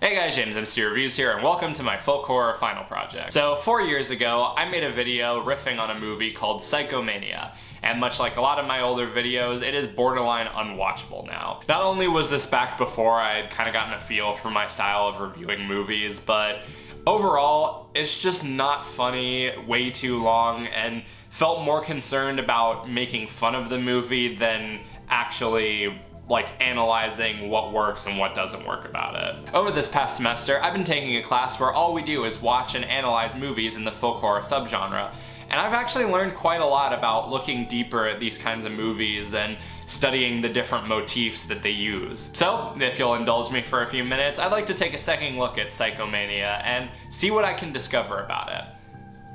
Hey guys, James MC Reviews here, and welcome to my folk horror final project. So 4 years ago, I made a video riffing on a movie called Psychomania, and much like a lot of my older videos, it is borderline unwatchable now. Not only was this back before I had kind of gotten a feel for my style of reviewing movies, but overall, it's just not funny, way too long, and felt more concerned about making fun of the movie than actually analyzing what works and what doesn't work about it. Over this past semester, I've been taking a class where all we do is watch and analyze movies in the folk horror subgenre, and I've actually learned quite a lot about looking deeper at these kinds of movies and studying the different motifs that they use. So, if you'll indulge me for a few minutes, I'd like to take a second look at Psychomania and see what I can discover about it.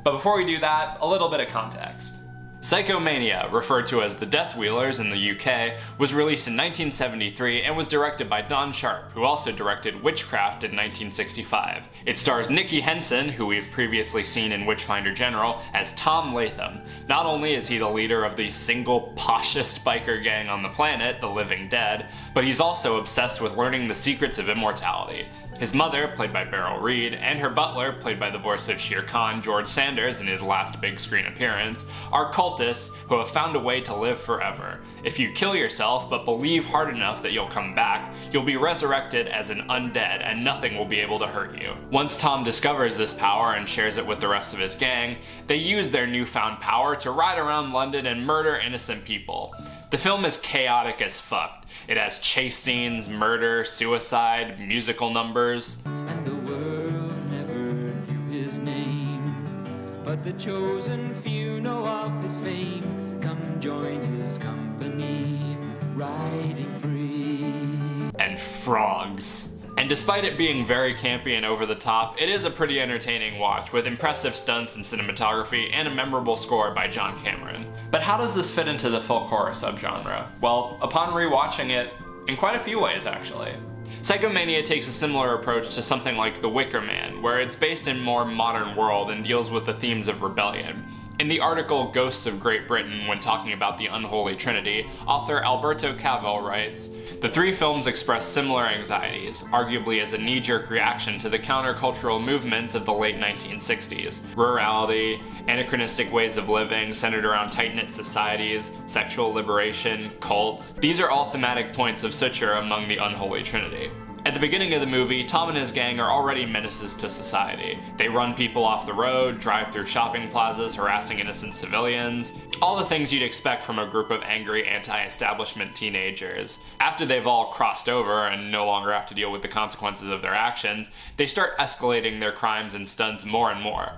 But before we do that, a little bit of context. Psychomania, referred to as The Death Wheelers in the UK, was released in 1973 and was directed by Don Sharp, who also directed Witchcraft in 1965. It stars Nicky Henson, who we've previously seen in Witchfinder General, as Tom Latham. Not only is he the leader of the single poshest biker gang on the planet, the Living Dead, but he's also obsessed with learning the secrets of immortality. His mother, played by Beryl Reid, and her butler, played by the voice of Shere Khan, George Sanders, in his last big screen appearance, are cultists who have found a way to live forever. If you kill yourself but believe hard enough that you'll come back, you'll be resurrected as an undead and nothing will be able to hurt you. Once Tom discovers this power and shares it with the rest of his gang, they use their newfound power to ride around London and murder innocent people. The film is chaotic as fuck. It has chase scenes, murder, suicide, musical numbers. And the world never knew his name, but the chosen few know of his fame. Come join his company, riding free. And frogs. And despite it being very campy and over the top, it is a pretty entertaining watch with impressive stunts and cinematography and a memorable score by John Cameron. But how does this fit into the folk horror subgenre? Well, upon rewatching it, in quite a few ways actually. Psychomania takes a similar approach to something like The Wicker Man, where it's based in a more modern world and deals with the themes of rebellion. In the article Ghosts of Great Britain, when talking about the Unholy Trinity, author Alberto Caval writes, "The three films express similar anxieties, arguably as a knee-jerk reaction to the countercultural movements of the late 1960s. Rurality, anachronistic ways of living centered around tight-knit societies, sexual liberation, cults. These are all thematic points of suture among the Unholy Trinity." At the beginning of the movie, Tom and his gang are already menaces to society. They run people off the road, drive through shopping plazas, harassing innocent civilians, all the things you'd expect from a group of angry anti-establishment teenagers. After they've all crossed over and no longer have to deal with the consequences of their actions, they start escalating their crimes and stunts more and more.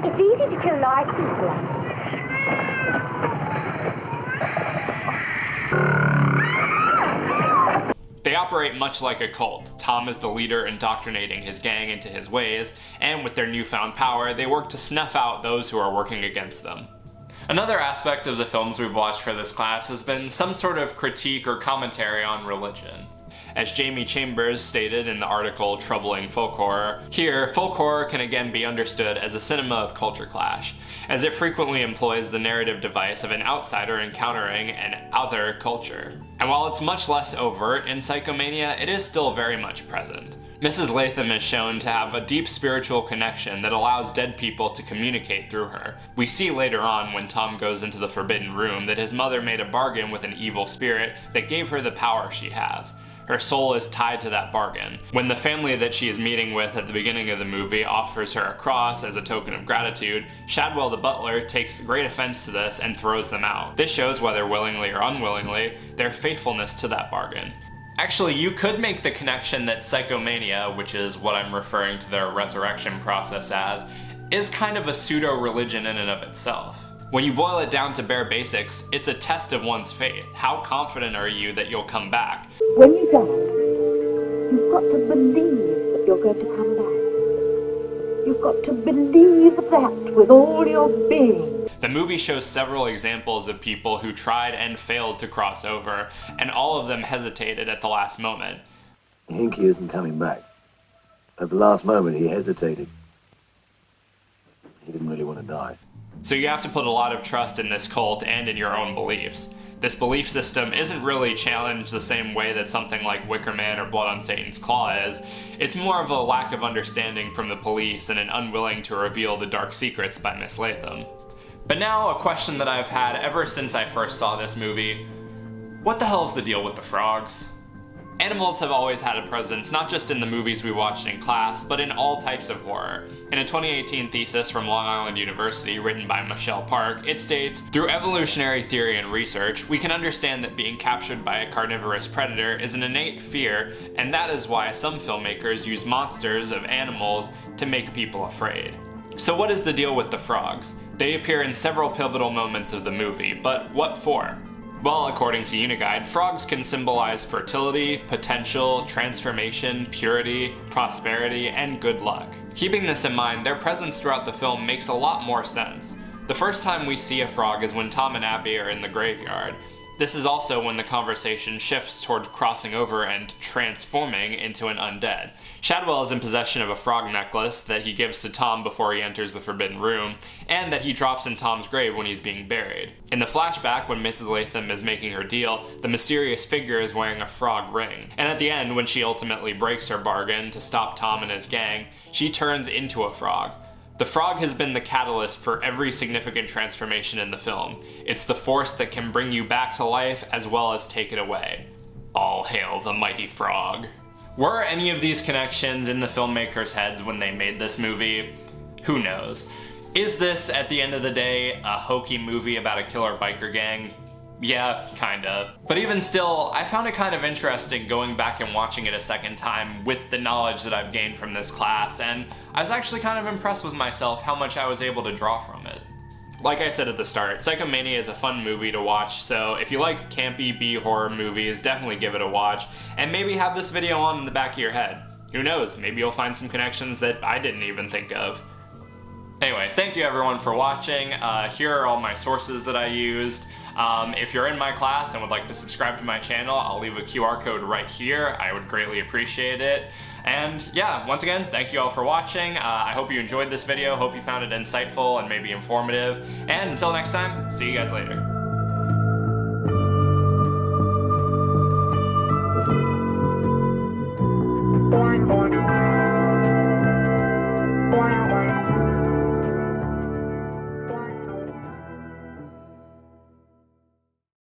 It's easy to kill live people. They operate much like a cult. Tom is the leader indoctrinating his gang into his ways, and with their newfound power, they work to snuff out those who are working against them. Another aspect of the films we've watched for this class has been some sort of critique or commentary on religion. As Jamie Chambers stated in the article Troubling Folk Horror, here, folk horror can again be understood as a cinema of culture clash, as it frequently employs the narrative device of an outsider encountering an other culture. And while it's much less overt in Psychomania, it is still very much present. Mrs. Latham is shown to have a deep spiritual connection that allows dead people to communicate through her. We see later on, when Tom goes into the Forbidden Room, that his mother made a bargain with an evil spirit that gave her the power she has. Her soul is tied to that bargain. When the family that she is meeting with at the beginning of the movie offers her a cross as a token of gratitude, Shadwell the butler takes great offense to this and throws them out. This shows, whether willingly or unwillingly, their faithfulness to that bargain. Actually, you could make the connection that Psychomania, which is what I'm referring to their resurrection process as, is kind of a pseudo-religion in and of itself. When you boil it down to bare basics, it's a test of one's faith. How confident are you that you'll come back? When you die, you've got to believe that you're going to come back. You've got to believe that with all your being. The movie shows several examples of people who tried and failed to cross over, and all of them hesitated at the last moment. Hinky isn't coming back. At the last moment, he hesitated. He didn't really want to die. So you have to put a lot of trust in this cult and in your own beliefs. This belief system isn't really challenged the same way that something like Wicker Man or Blood on Satan's Claw is. It's more of a lack of understanding from the police and an unwilling to reveal the dark secrets by Miss Latham. But now, a question that I've had ever since I first saw this movie: what the hell is the deal with the frogs? Animals have always had a presence, not just in the movies we watched in class, but in all types of horror. In a 2018 thesis from Long Island University written by Michelle Park, it states, "Through evolutionary theory and research, we can understand that being captured by a carnivorous predator is an innate fear, and that is why some filmmakers use monsters of animals to make people afraid." So what is the deal with the frogs? They appear in several pivotal moments of the movie, but what for? Well, according to Uniguide, frogs can symbolize fertility, potential, transformation, purity, prosperity, and good luck. Keeping this in mind, their presence throughout the film makes a lot more sense. The first time we see a frog is when Tom and Abby are in the graveyard. This is also when the conversation shifts toward crossing over and transforming into an undead. Shadwell is in possession of a frog necklace that he gives to Tom before he enters the Forbidden Room, and that he drops in Tom's grave when he's being buried. In the flashback, when Mrs. Latham is making her deal, the mysterious figure is wearing a frog ring. And at the end, when she ultimately breaks her bargain to stop Tom and his gang, she turns into a frog. The frog has been the catalyst for every significant transformation in the film. It's the force that can bring you back to life as well as take it away. All hail the mighty frog. Were any of these connections in the filmmakers' heads when they made this movie? Who knows? Is this, at the end of the day, a hokey movie about a killer biker gang? Yeah, kinda. But even still, I found it kind of interesting going back and watching it a second time with the knowledge that I've gained from this class, and I was actually kind of impressed with myself how much I was able to draw from it. Like I said at the start, Psychomania is a fun movie to watch, so if you like campy B-horror movies, definitely give it a watch, and maybe have this video on in the back of your head. Who knows, maybe you'll find some connections that I didn't even think of. Anyway, thank you everyone for watching. Here are all my sources that I used. If you're in my class and would like to subscribe to my channel, I'll leave a QR code right here. I would greatly appreciate it. And yeah, once again, thank you all for watching. I hope you enjoyed this video, hope you found it insightful and maybe informative. And until next time, see you guys later. Boing, boing.